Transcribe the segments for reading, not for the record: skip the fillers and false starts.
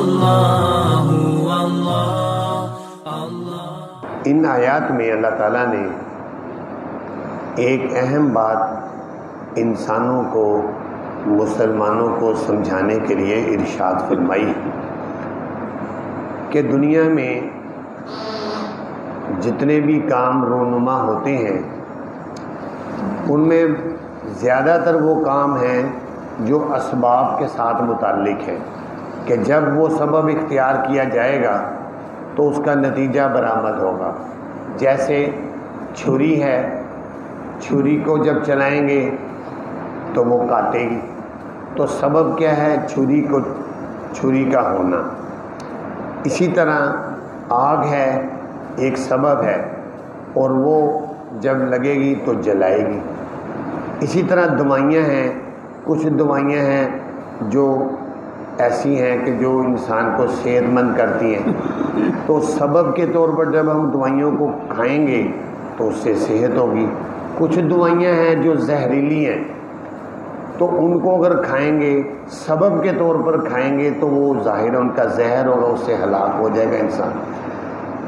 اللہ اللہ اللہ۔ ان آیات میں اللہ تعالیٰ نے ایک اہم بات انسانوں کو، مسلمانوں کو سمجھانے کے لیے ارشاد فرمائی کہ دنیا میں جتنے بھی کام رونما ہوتے ہیں ان میں زیادہ تر وہ کام ہیں جو اسباب کے ساتھ متعلق ہیں، کہ جب وہ سبب اختیار کیا جائے گا تو اس کا نتیجہ برآمد ہوگا۔ جیسے چھری ہے، چھری کو جب چلائیں گے تو وہ کاٹے گی، تو سبب کیا ہے؟ چھری کا ہونا۔ اسی طرح آگ ہے، ایک سبب ہے، اور وہ جب لگے گی تو جلائے گی۔ اسی طرح دوائیاں ہیں، کچھ دوائیاں ہیں جو ایسی ہیں کہ جو انسان کو صحت مند کرتی ہیں، تو سبب کے طور پر جب ہم دوائیوں کو کھائیں گے تو اس سے صحت ہوگی۔ کچھ دوائیاں ہیں جو زہریلی ہیں، تو ان کو اگر کھائیں گے، سبب کے طور پر کھائیں گے تو وہ ظاہر ہے ان کا زہر ہوگا، اس سے ہلاک ہو جائے گا انسان۔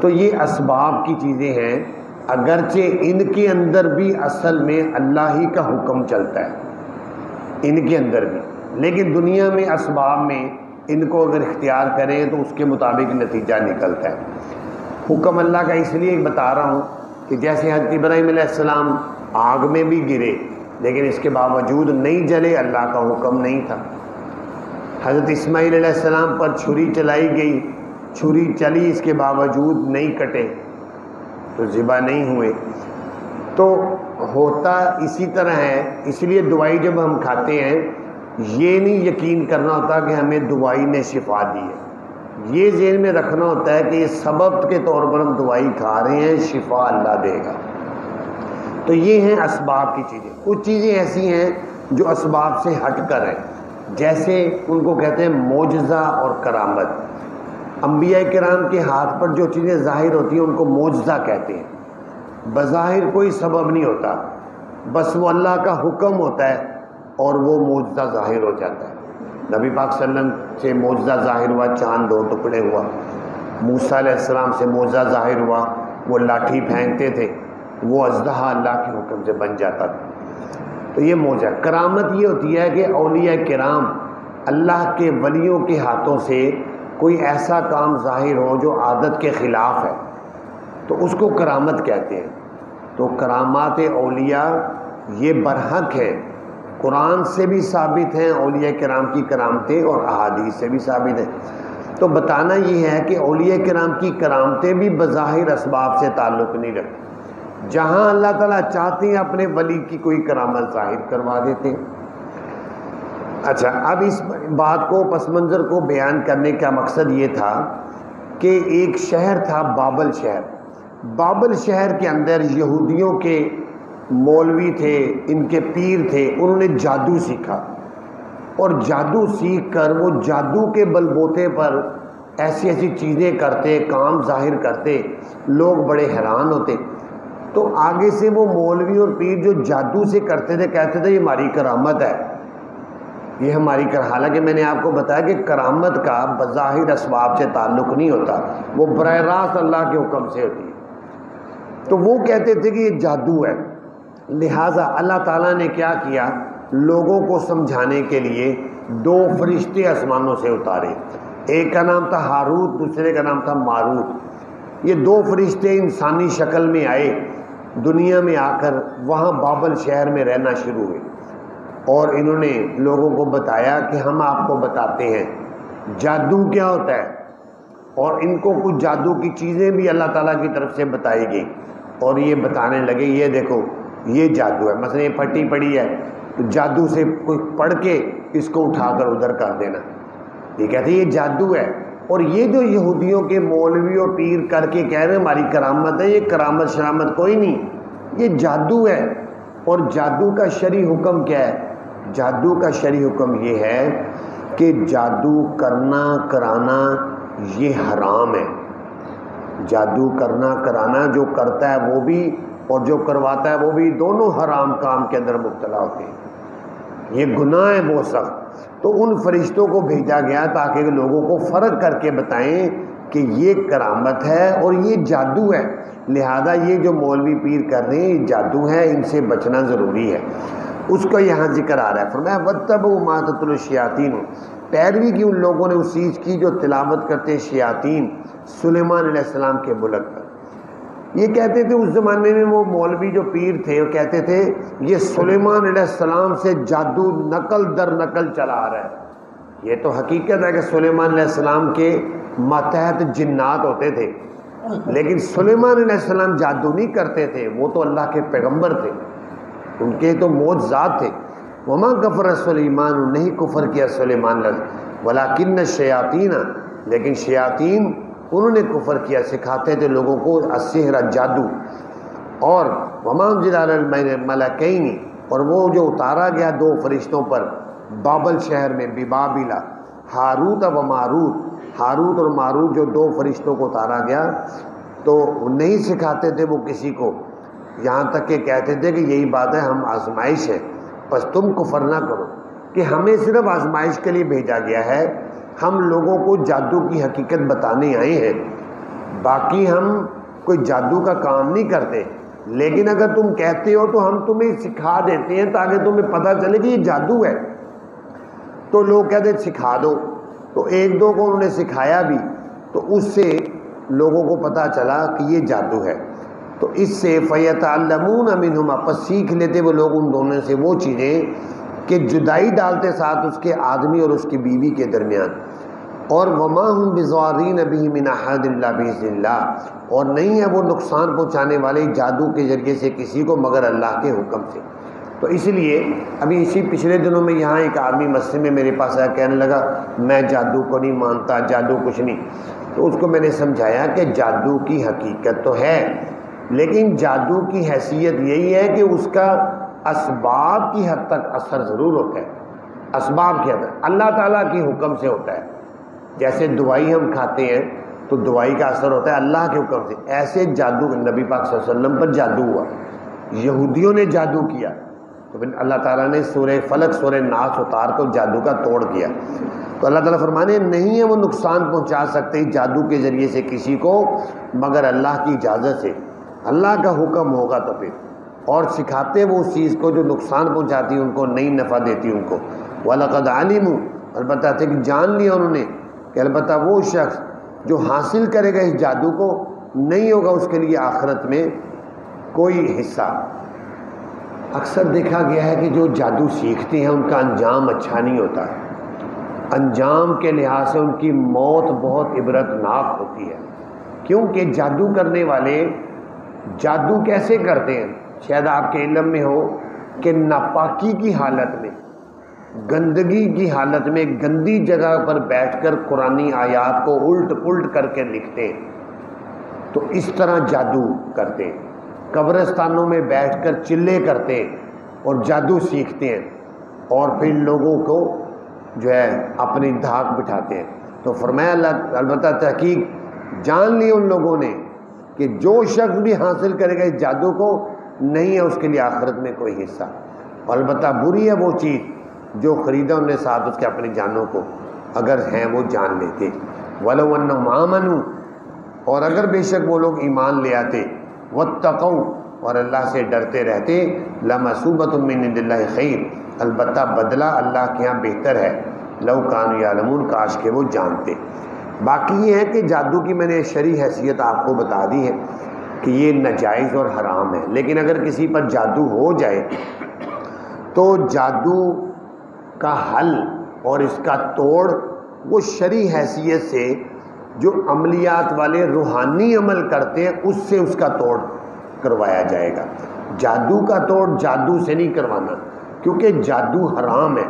تو یہ اسباب کی چیزیں ہیں، اگرچہ ان کے اندر بھی اصل میں اللہ ہی کا حکم چلتا ہے، ان کے اندر بھی، لیکن دنیا میں اسباب میں ان کو اگر اختیار کریں تو اس کے مطابق نتیجہ نکلتا ہے۔ حکم اللہ کا اس لیے بتا رہا ہوں کہ جیسے حضرت ابراہیم علیہ السلام آگ میں بھی گرے لیکن اس کے باوجود نہیں جلے، اللہ کا حکم نہیں تھا۔ حضرت اسماعیل علیہ السلام پر چھری چلائی گئی، چھری چلی، اس کے باوجود نہیں کٹے تو ذبح نہیں ہوئے۔ تو ہوتا اسی طرح ہے، اس لیے دوائی جب ہم کھاتے ہیں یہ نہیں یقین کرنا ہوتا کہ ہمیں دوائی نے شفا دی ہے، یہ ذہن میں رکھنا ہوتا ہے کہ یہ سبب کے طور پر ہم دوائی کھا رہے ہیں، شفا اللہ دے گا۔ تو یہ ہیں اسباب کی چیزیں۔ کچھ چیزیں ایسی ہیں جو اسباب سے ہٹ کر ہیں، جیسے ان کو کہتے ہیں معجزہ اور کرامت۔ انبیاء کرام کے ہاتھ پر جو چیزیں ظاہر ہوتی ہیں ان کو معجزہ کہتے ہیں۔ بظاہر کوئی سبب نہیں ہوتا، بس وہ اللہ کا حکم ہوتا ہے اور وہ معجزہ ظاہر ہو جاتا ہے۔ نبی پاک صلی اللہ علیہ وسلم سے معجزہ ظاہر ہوا، چاند 2 ٹکڑے ہوا۔ موسیٰ علیہ السلام سے معجزہ ظاہر ہوا، وہ لاٹھی پھینکتے تھے، وہ اژدہا اللہ کے حکم سے بن جاتا تھا۔ تو یہ معجزہ۔ کرامت یہ ہوتی ہے کہ اولیاء کرام، اللہ کے ولیوں کے ہاتھوں سے کوئی ایسا کام ظاہر ہو جو عادت کے خلاف ہے، تو اس کو کرامت کہتے ہیں۔ تو کرامات اولیاء یہ برحق ہے، قرآن سے بھی ثابت ہیں اولیاء کرام کی کرامتیں اور احادیث سے بھی ثابت ہیں۔ تو بتانا یہ ہے کہ اولیاء کرام کی کرامتیں بھی بظاہر اسباب سے تعلق نہیں رکھتی، جہاں اللہ تعالیٰ چاہتے ہیں اپنے ولی کی کوئی کرامت ظاہر کروا دیتے ہیں۔ اچھا، اب اس بات کو، پس منظر کو بیان کرنے کا مقصد یہ تھا کہ ایک شہر تھا بابل شہر۔ بابل شہر کے اندر یہودیوں کے مولوی تھے، ان کے پیر تھے، انہوں نے جادو سیکھا، اور جادو سیکھ کر وہ جادو کے بل بوتے پر ایسی ایسی چیزیں کرتے، کام ظاہر کرتے، لوگ بڑے حیران ہوتے۔ تو آگے سے وہ مولوی اور پیر جو جادو سے کرتے تھے کہتے تھے یہ ہماری کرامت ہے، یہ ہماری حالانکہ میں نے آپ کو بتایا کہ کرامت کا بظاہر اسباب سے تعلق نہیں ہوتا، وہ براہ راست اللہ کے حکم سے ہوتی ہے۔ تو وہ کہتے تھے کہ یہ جادو ہے، لہٰذا اللہ تعالیٰ نے کیا کیا، لوگوں کو سمجھانے کے لیے 2 فرشتے آسمانوں سے اتارے، ایک کا نام تھا ہاروت، دوسرے کا نام تھا ماروت۔ یہ 2 فرشتے انسانی شکل میں آئے، دنیا میں آ کر وہاں بابل شہر میں رہنا شروع ہوئے، اور انہوں نے لوگوں کو بتایا کہ ہم آپ کو بتاتے ہیں جادو کیا ہوتا ہے، اور ان کو کچھ جادو کی چیزیں بھی اللہ تعالیٰ کی طرف سے بتائی گئی، اور یہ بتانے لگے یہ دیکھو یہ جادو ہے، مثلا یہ پھٹی پڑی ہے تو جادو سے کوئی پڑھ کے اس کو اٹھا کر ادھر کر دینا، یہ کہتے ہیں یہ جادو ہے۔ اور یہ جو یہودیوں کے مولوی اور پیر کر کے کہہ رہے ہیں ہماری کرامت ہے، یہ کرامت شرامت کوئی نہیں، یہ جادو ہے۔ اور جادو کا شرعی حکم کیا ہے؟ جادو کا شرعی حکم یہ ہے کہ جادو کرنا کرانا یہ حرام ہے۔ جادو کرنا کرانا، جو کرتا ہے وہ بھی اور جو کرواتا ہے وہ بھی، دونوں حرام کام کے اندر مبتلا ہوتے ہیں۔ یہ گناہ ہے بہت سخت۔ تو ان فرشتوں کو بھیجا گیا تاکہ لوگوں کو فرق کر کے بتائیں کہ یہ کرامت ہے اور یہ جادو ہے، لہذا یہ جو مولوی پیر کر رہے ہیں یہ جادو ہے، ان سے بچنا ضروری ہے۔ اس کا یہاں ذکر آ رہا ہے، فرمایا وَاتَّبَعُوا مَا تَتْلُو الشَّيَاطِينُ، پیروی کی ان لوگوں نے اس چیز کی جو تلاوت کرتے ہیں شیاطین سلیمان علیہ السلام کے ملک پر۔ یہ کہتے تھے اس زمانے میں وہ مولوی جو پیر تھے وہ کہتے تھے یہ سلیمان علیہ السلام سے جادو نقل در نقل چلا آ رہا ہے۔ یہ تو حقیقت ہے کہ سلیمان علیہ السلام کے ماتحت جنات ہوتے تھے، لیکن سلیمان علیہ السلام جادو نہیں کرتے تھے، وہ تو اللہ کے پیغمبر تھے، ان کے تو معجزات تھے۔ وما کفر سلیمان، نہیں کفر کیا سلیمان ولکن الشیاطین، لیکن شیاطین انہوں نے کفر کیا، سکھاتے تھے لوگوں کو السحر، جادو۔ اور وما انزل علی الملکین، اور وہ جو اتارا گیا دو فرشتوں پر بابل شہر میں، ببابل، ہاروت و ماروت، ہاروت اور ماروت جو دو فرشتوں کو اتارا گیا، تو نہیں سکھاتے تھے وہ کسی کو، یہاں تک کہ کہتے تھے کہ یہی بات ہے ہم آزمائش ہے، بس تم کفر نہ کرو، کہ ہمیں صرف آزمائش کے لیے بھیجا گیا ہے، ہم لوگوں کو جادو کی حقیقت بتانے آئے ہیں، باقی ہم کوئی جادو کا کام نہیں کرتے، لیکن اگر تم کہتے ہو تو ہم تمہیں سکھا دیتے ہیں تاکہ تمہیں پتہ چلے کہ یہ جادو ہے۔ تو لوگ کہتے ہیں سکھا دو، تو ایک دو کو انہوں نے سکھایا بھی، تو اس سے لوگوں کو پتہ چلا کہ یہ جادو ہے، تو اس سے فَيَتَعَلَّمُونَ مِنْهُمَا، پس سیکھ لیتے وہ لوگ ان دونوں سے وہ چیزیں کہ جدائی ڈالتے ساتھ اس کے آدمی اور اس کی بیوی کے درمیان، اور وَمَا هُمْ بِضَارِّينَ بِهِ مِنْ أَحَدٍ إِلَّا بِإِذْنِ اللَّهِ، اور نہیں ہے وہ نقصان پہنچانے والے جادو کے ذریعے سے کسی کو مگر اللہ کے حکم سے۔ تو اس لیے ابھی اسی پچھلے دنوں میں یہاں ایک آدمی مسجد میں میرے پاس آیا، کہنے لگا میں جادو کو نہیں مانتا، جادو کچھ نہیں۔ تو اس کو میں نے سمجھایا کہ جادو کی حقیقت تو ہے، لیکن جادو کی حیثیت یہی ہے کہ اس کا اسباب کی حد تک اثر ضرور ہوتا ہے، اسباب کی حد تک اللہ تعالیٰ کی حکم سے ہوتا ہے۔ جیسے دوائی ہم کھاتے ہیں تو دوائی کا اثر ہوتا ہے اللہ کے حکم سے، ایسے جادو نبی پاک صلی اللہ علیہ وسلم پر جادو ہوا، یہودیوں نے جادو کیا تو پھر اللہ تعالیٰ نے سورہ فلق سورہ ناس اتار کر جادو کا توڑ کیا۔ تو اللہ تعالیٰ فرمانے نہیں ہے وہ نقصان پہنچا سکتے جادو کے ذریعے سے کسی کو مگر اللہ کی اجازت سے، اللہ کا حکم ہوگا تو پھر، اور سکھاتے وہ اس چیز کو جو نقصان پہنچاتی ان کو، نہیں نفع دیتی ان کو۔ وَلَقَدْ عَلِمُوا، البتہ تھے کہ جان لیا انہوں نے کہ البتہ وہ شخص جو حاصل کرے گا اس جادو کو نہیں ہوگا اس کے لیے آخرت میں کوئی حصہ۔ اکثر دیکھا گیا ہے کہ جو جادو سیکھتے ہیں ان کا انجام اچھا نہیں ہوتا ہے، انجام کے لحاظ سے ان کی موت بہت عبرتناک ہوتی ہے، کیونکہ جادو کرنے والے جادو کیسے کرتے ہیں؟ شاید آپ کے علم میں ہو کہ ناپاکی کی حالت میں، گندگی کی حالت میں، گندی جگہ پر بیٹھ کر قرآنی آیات کو الٹ پلٹ کر کے لکھتے ہیں، تو اس طرح جادو کرتے ہیں۔ قبرستانوں میں بیٹھ کر چلے کرتے ہیں اور جادو سیکھتے ہیں، اور پھر لوگوں کو جو ہے اپنی دھاک بٹھاتے ہیں۔ تو فرمایا اللہ البتہ تحقیق جان لی ان لوگوں نے کہ جو شخص بھی حاصل کرے گا اس جادو کو نہیں ہے اس کے لیے آخرت میں کوئی حصہ، اور البتہ بری ہے وہ چیز جو خریدا انہوں نے ساتھ اس کے اپنی جانوں کو، اگر ہیں وہ جان لیتے۔ وَلَوْ أَنَّهُمْ آمَنُوا، اور اگر بے شک وہ لوگ ایمان لے آتے، وَاتَّقَوْا، اور اللہ سے ڈرتے رہتے، لَمَثُوبَةٌ مِّنْ عِندِ اللَّهِ خَيْرٌ، البتہ بدلہ اللہ کے ہاں بہتر ہے، لَوْ كَانُوا يَعْلَمُونَ، کاش کہ وہ جانتے۔ باقی یہ ہے کہ جادو کی میں نے شرعی حیثیت آپ کو بتا دی ہے کہ یہ ناجائز اور حرام ہے، لیکن اگر کسی پر جادو ہو جائے تو جادو کا حل اور اس کا توڑ وہ شرعی حیثیت سے جو عملیات والے روحانی عمل کرتے ہیں اس سے اس کا توڑ کروایا جائے گا۔ جادو کا توڑ جادو سے نہیں کروانا، کیونکہ جادو حرام ہے،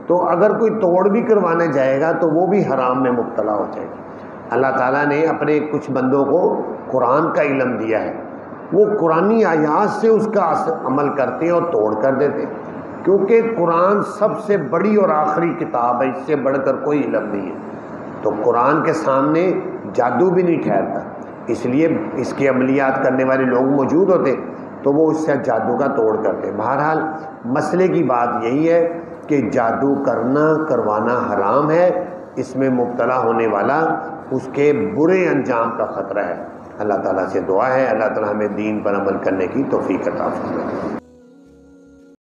تو اگر کوئی توڑ بھی کروانا جائے گا تو وہ بھی حرام میں مبتلا ہو جائے گا۔ اللہ تعالیٰ نے اپنے کچھ بندوں کو قرآن کا علم دیا ہے، وہ قرآنی آیات سے اس کا عمل کرتے ہیں اور توڑ کر دیتے ہیں، کیونکہ قرآن سب سے بڑی اور آخری کتاب ہے، اس سے بڑھ کر کوئی علم نہیں ہے، تو قرآن کے سامنے جادو بھی نہیں ٹھہرتا، اس لیے اس کی عملیات کرنے والے لوگ موجود ہوتے تو وہ اس سے جادو کا توڑ کرتے۔ بہرحال مسئلے کی بات یہی ہے کہ جادو کرنا کروانا حرام ہے، اس میں مبتلا ہونے والا اس کے برے انجام کا خطرہ ہے۔ اللہ تعالیٰ سے دعا ہے اللہ تعالیٰ ہمیں دین پر عمل کرنے کی توفیق عطا فرمائے۔